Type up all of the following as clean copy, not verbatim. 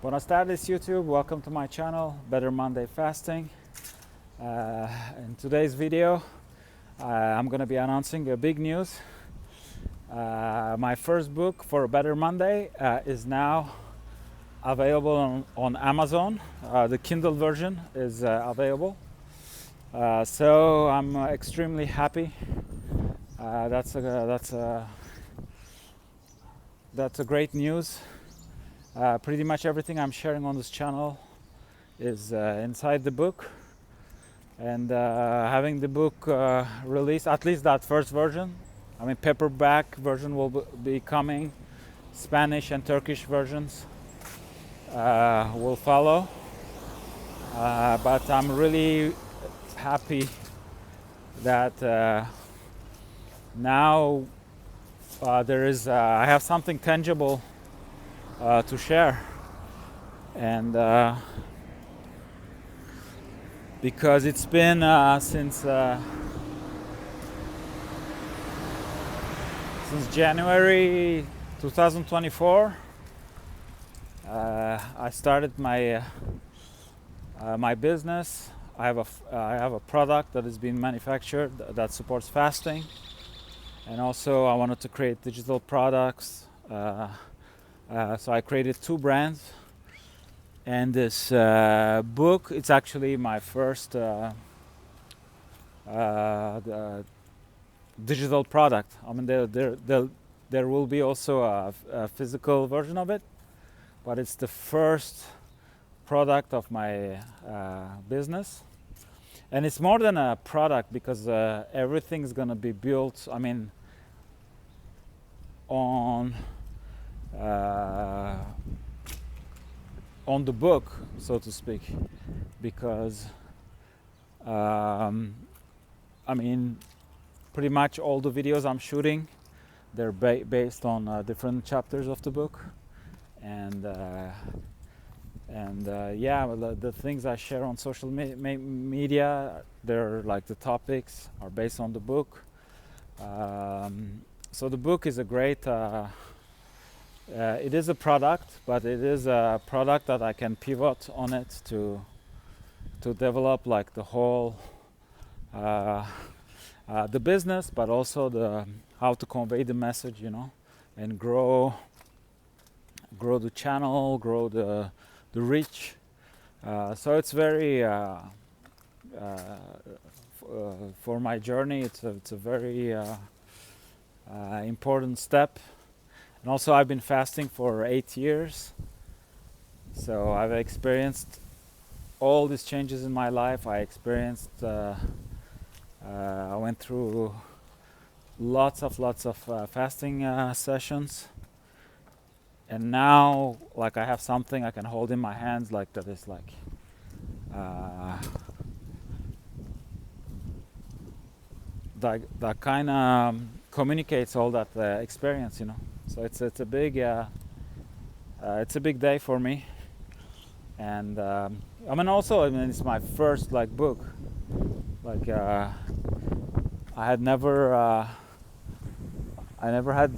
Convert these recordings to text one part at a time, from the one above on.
Buenas tardes, YouTube. Welcome to my channel, Better Monday Fasting. In today's video, I'm going to be announcing a big news. My first book for Better Monday is now available on Amazon. The Kindle version is available. So I'm extremely happy. That's a great news. Pretty much everything I'm sharing on this channel is inside the book, and having the book released, at least that first version, I mean paperback version will be coming, Spanish and Turkish versions will follow, but I'm really happy that now I have something tangible to share, and because it's been since January 2024 I started my business. I have a product that is being manufactured that supports fasting, and also I wanted to create digital products. So I created two brands, and this book, it's actually my first digital product. I mean, there will be also a physical version of it, but it's the first product of my business. And it's more than a product, because everything's gonna be built, I mean, on the book, so to speak, because I mean, pretty much all the videos I'm shooting, they're based on different chapters of the book, and yeah, the things I share on social media, they're like the topics are based on the book. So the book is a great it is a product, but it is a product that I can pivot on it to develop like the whole the business, but also the how to convey the message, and grow the channel, grow the reach. So it's very for my journey, it's a very important step. And also, I've been fasting for 8 years, so I've experienced all these changes in my life. I went through lots of fasting sessions, and now, like, I have something I can hold in my hands, like that is like that kind of communicates all that experience, So it's a big day for me, and I mean, it's my first book. Like I never had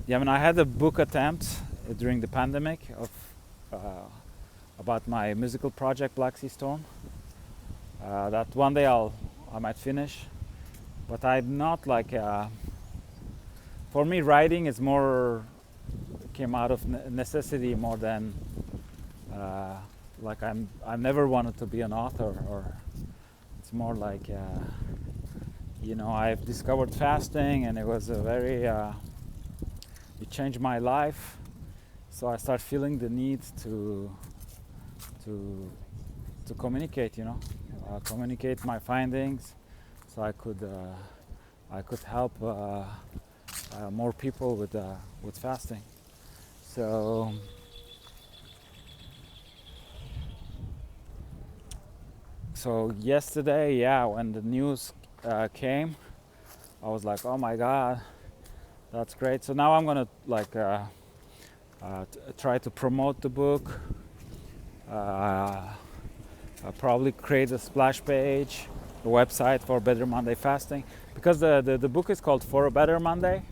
yeah, I mean, I had a book attempt during the pandemic of about my musical project Black Sea Storm. That one day I might finish, but I'm not for me, writing is more came out of necessity more than I've never wanted to be an author, or it's more like I've discovered fasting, and it was a very it changed my life, so I start feeling the need to communicate, communicate my findings, so I could help more people with fasting. So yesterday, yeah, when the news came, I was like, oh my God, that's great. So now I'm gonna try to promote the book. I'll probably create a splash page, a website for Better Monday Fasting, because the book is called For a Better Monday.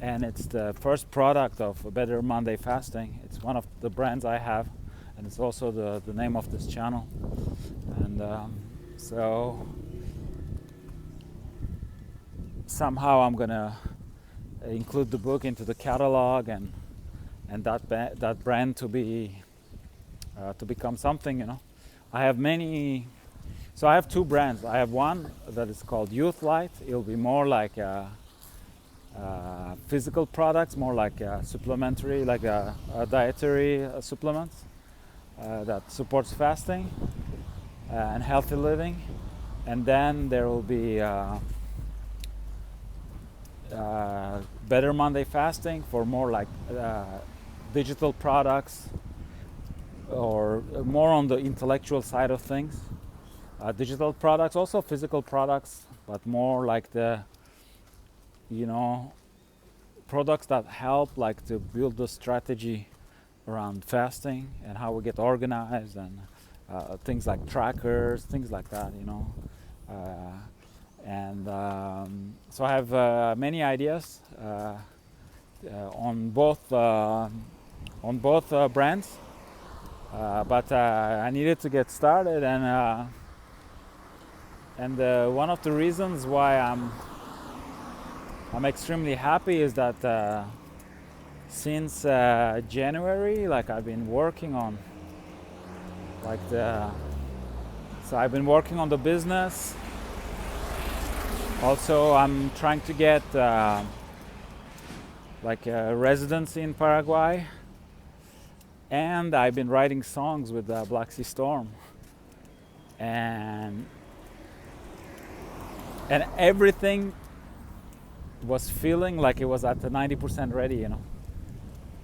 and it's the first product of Better Monday Fasting. It's one of the brands I have, and it's also the name of this channel. And so somehow I'm gonna include the book into the catalog, and that brand to become something, you know. I have many. So I have two brands. I have one that is called Youth Light. It'll be more like physical products, more like supplementary, like dietary supplements that supports fasting and healthy living. And then there will be Better Monday Fasting for more like digital products, or more on the intellectual side of things. Digital products, also physical products, but more like the, you know, products that help like to build the strategy around fasting and how we get organized, and things like trackers, things like that, you know. So I have many ideas on both brands, but I needed to get started, and one of the reasons why I'm extremely happy is that since January, like I've been working on I've been working on the business. Also, I'm trying to get like a residency in Paraguay, and I've been writing songs with Black Sea Storm, and everything was feeling like it was at the 90% ready, you know.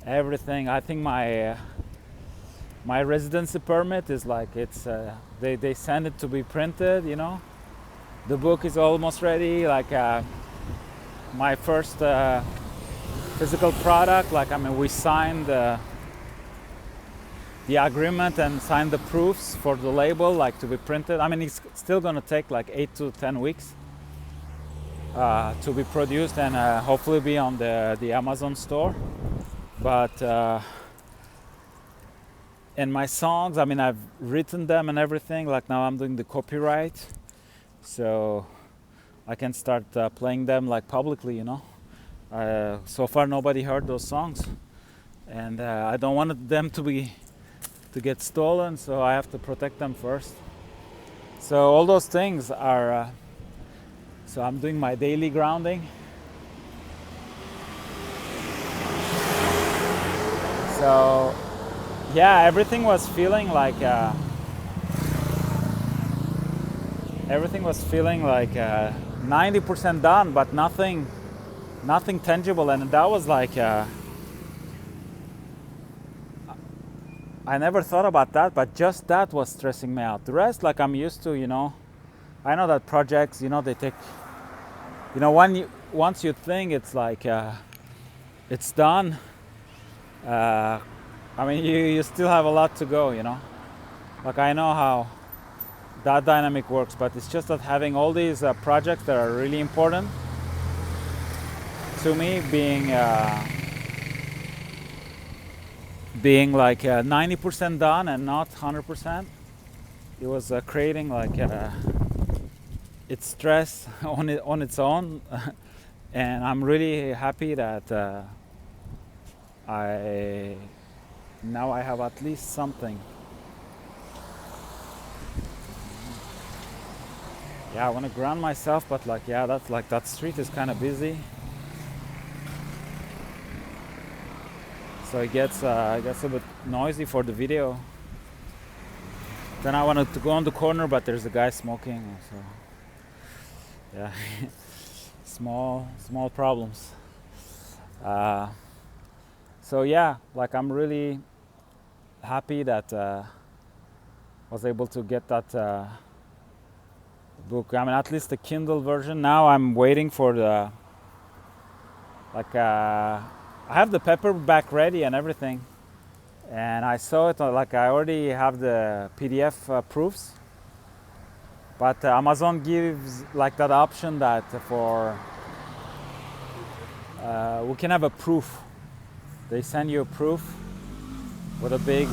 Everything. I think my residency permit is like it's they send it to be printed, you know. The book is almost ready. Like my first physical product. Like, I mean, we signed the agreement and signed the proofs for the label, like to be printed. I mean, it's still gonna take like 8 to 10 weeks to be produced, and hopefully be on the Amazon store. But and my songs, I mean, I've written them and everything. Like now I'm doing the copyright, so I can start playing them like publicly, you know. So far nobody heard those songs, and I don't want them to get stolen, so I have to protect them first. So all those things are so I'm doing my daily grounding. So yeah, everything was feeling like 90% done, but nothing tangible. And that was like I never thought about that, but just that was stressing me out. The rest, like, I'm used to, you know. I know that projects, you know, they take, you know, once you think it's like it's done, I mean, you still have a lot to go, you know. Like, I know how that dynamic works, but it's just that having all these projects that are really important to me, being like 90% done and not 100%, it was creating like it's stress on its own. And I'm really happy that I have at least something. Yeah, I want to ground myself, but like, yeah, that's like, that street is kind of busy, so it gets a bit noisy for the video. Then I wanted to go on the corner, but there's a guy smoking, so yeah. small problems. So yeah, like, I'm really happy that was able to get that book. I mean, at least the Kindle version. Now I'm waiting for the I have the paperback ready and everything, and I saw it like I already have the PDF proofs, but Amazon gives like that option that for we can have a proof. They send you a proof with a big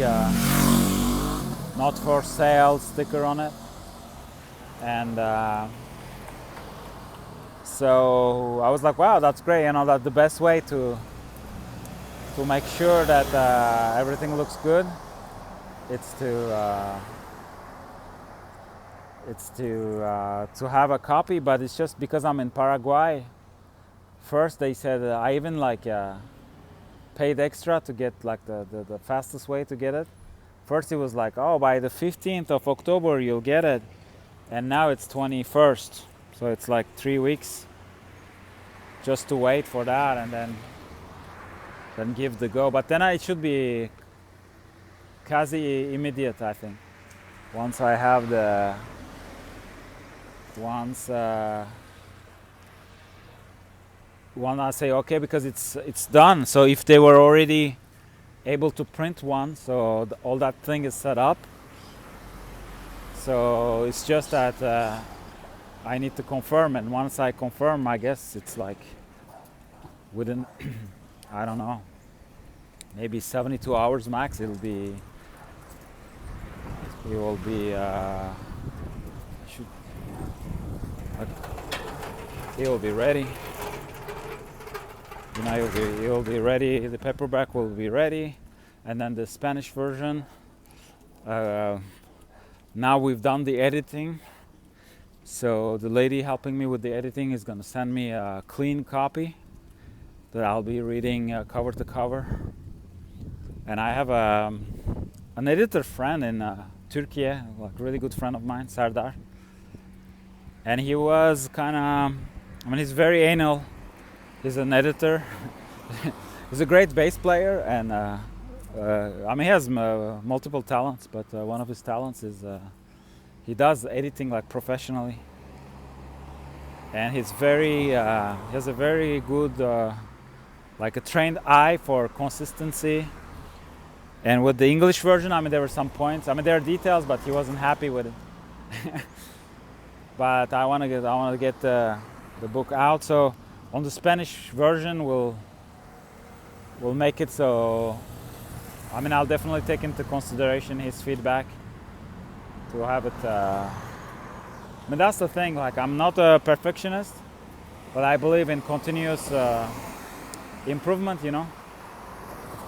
not for sale sticker on it. And so I was like, wow, that's great. You know, that the best way to make sure that everything looks good, it's to have a copy. But it's just because I'm in Paraguay. First they said I even like paid extra to get like the fastest way to get it. First it was like, oh, by the 15th of October you'll get it, and now it's 21st, so it's like 3 weeks just to wait for that, and then give the go. But then it should be quasi immediate, I think. Once I have the one, I say okay, because it's done. So if they were already able to print one, so all that thing is set up. So it's just that I need to confirm, and once I confirm, I guess it's like within I don't know, maybe 72 hours max. It will be it will be ready. You know, it will be ready. The paperback will be ready, and then the Spanish version. Now we've done the editing, so the lady helping me with the editing is gonna send me a clean copy that I'll be reading cover to cover. And I have an editor friend in Turkey, like really good friend of mine, Sardar. And he was kind of, I mean, he's very anal. He's an editor. He's a great bass player, and I mean, he has multiple talents, but one of his talents is he does editing like professionally. And he's very, he has a very good, like a trained eye for consistency. And with the English version, I mean, there were some points. I mean, there are details, but he wasn't happy with it. But I want to get the book out. So on the Spanish version, we'll make it so. I mean, I'll definitely take into consideration his feedback to have it. I mean, that's the thing. Like, I'm not a perfectionist, but I believe in continuous improvement. You know.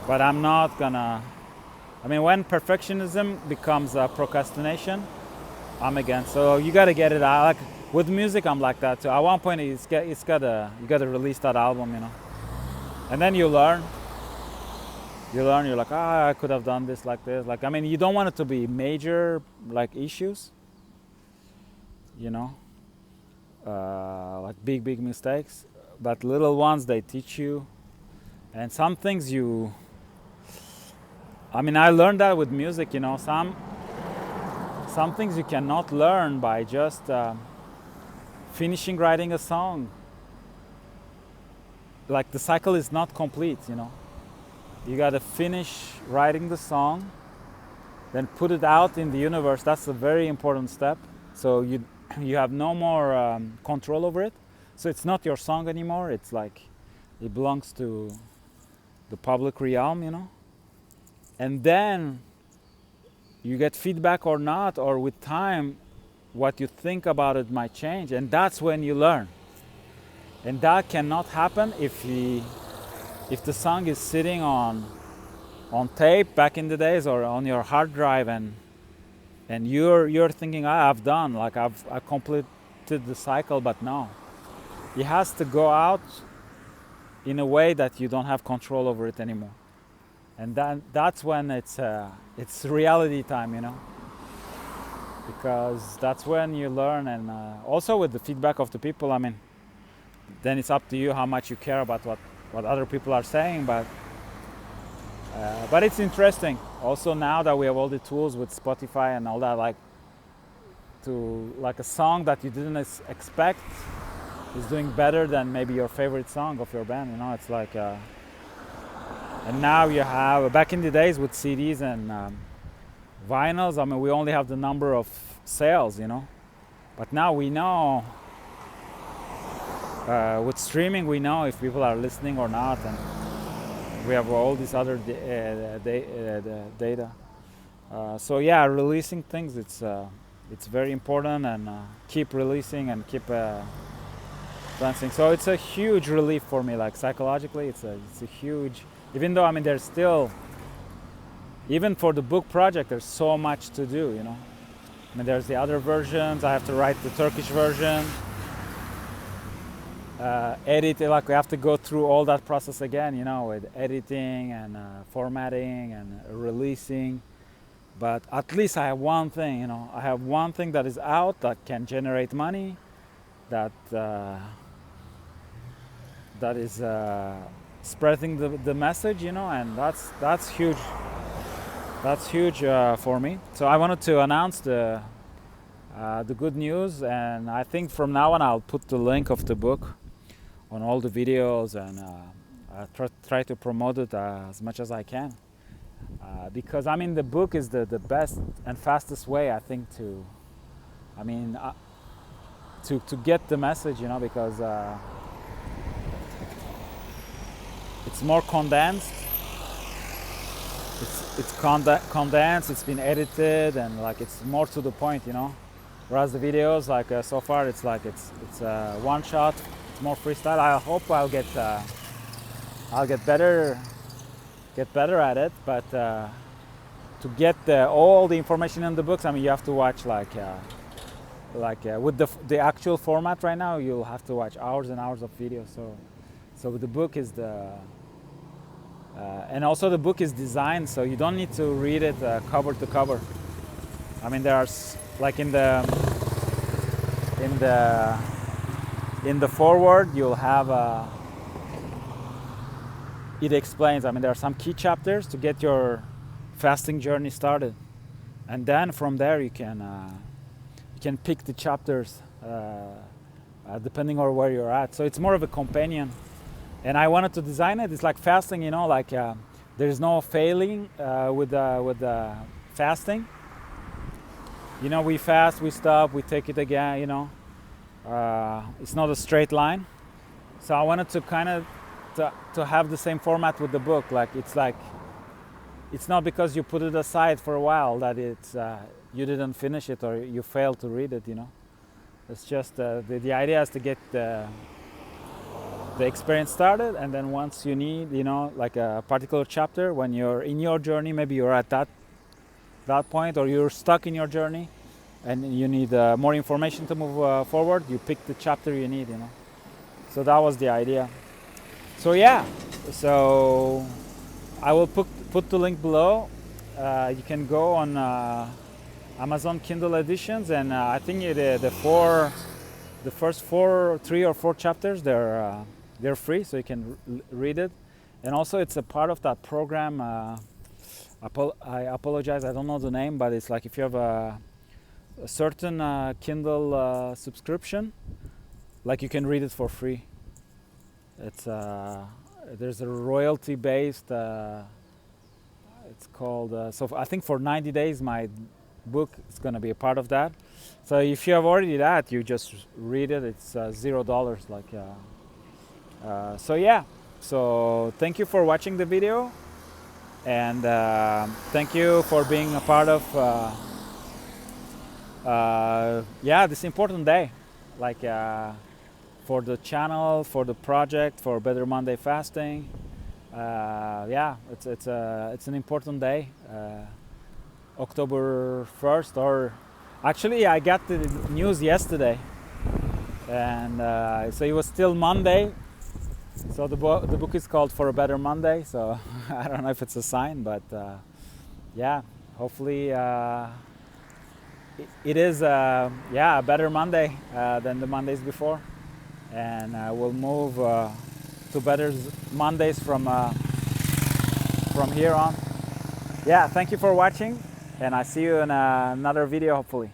But I'm not gonna. I mean, when perfectionism becomes procrastination, I'm against. So you gotta get it out. Like with music, I'm like that too. At one point, you gotta release that album, you know. And then you learn. You're like, I could have done this like this. Like, I mean, you don't want it to be major like issues, you know, like big mistakes. But little ones, they teach you, and some things you. I mean, I learned that with music, you know. Some things you cannot learn by just finishing writing a song. Like, the cycle is not complete, you know. You gotta finish writing the song, then put it out in the universe. That's a very important step. So you have no more control over it. So it's not your song anymore. It's like it belongs to the public realm, you know. And then you get feedback or not, or with time, what you think about it might change, and that's when you learn. And that cannot happen if the song is sitting on tape back in the days, or on your hard drive, and you're thinking, I've done, like I've completed the cycle. But no, it has to go out in a way that you don't have control over it anymore. And that's when it's reality time, you know, because that's when you learn. And also with the feedback of the people, I mean, then it's up to you how much you care about what other people are saying. But it's interesting also now that we have all the tools with Spotify and all that, like a song that you didn't expect is doing better than maybe your favorite song of your band, you know. It's like and now you have, back in the days with CDs and vinyls, I mean, we only have the number of sales, you know. But now we know with streaming, we know if people are listening or not, and we have all these other data. So yeah, releasing things, it's very important, and keep releasing and keep dancing. So it's a huge relief for me, like psychologically. It's a huge. Even though, I mean, there's still, even for the book project, there's so much to do. You know, I mean, there's the other versions. I have to write the Turkish version. Edit, like we have to go through all that process again, you know, with editing and formatting and releasing. But at least I have one thing, you know, I have one thing that is out that can generate money, that is spreading the message, you know, and that's huge. That's huge for me. So I wanted to announce the good news, and I think from now on I'll put the link of the book on all the videos, and try to promote it as much as I can, because I mean the book is the best and fastest way, I think, to get the message, you know, because it's more condensed. It's condensed. It's been edited, and like it's more to the point, you know. Whereas the videos, like so far, it's like it's one shot. It's more freestyle. I hope I'll get better at it. But to get all the information in the books, I mean, you have to watch like with the actual format right now, you'll have to watch hours and hours of video. So the book is and also the book is designed so you don't need to read it cover to cover. I mean, there are like in the foreword, you'll have it explains. I mean, there are some key chapters to get your fasting journey started, and then from there you can pick the chapters depending on where you're at. So it's more of a companion, and I wanted to design it. It's like fasting, you know, like there's no failing with fasting. You know, we fast, we stop, we take it again, you know. It's not a straight line. So I wanted to kind of to have the same format with the book. Like it's not because you put it aside for a while that it's you didn't finish it or you failed to read it, you know. It's just the idea is to get the experience started, and then once you need, you know, like a particular chapter, when you're in your journey, maybe you're at that point, or you're stuck in your journey and you need more information to move forward, you pick the chapter you need, you know. So that was the idea. So yeah, so I will put the link below. You can go on Amazon Kindle editions, and I think the first 3 or 4 chapters, they're free, so you can read it. And also it's a part of that program. I apologize, I don't know the name, but it's like if you have a certain Kindle subscription, like you can read it for free. It's there's a royalty based. It's called. So I think for 90 days, my book is going to be a part of that. So if you have already that, you just read it. It's $0. Like so yeah. So thank you for watching the video. And thank you for being a part of this important day, like for the channel, for the project, for Better Monday Fasting. It's an important day, October 1st, or actually I got the news yesterday, and so it was still Monday. So the book is called For a Better Monday, so I don't know if it's a sign, but yeah, hopefully it is a better Monday than the Mondays before, and we'll move to better Mondays from here on. Yeah, thank you for watching, and I see you in another video hopefully.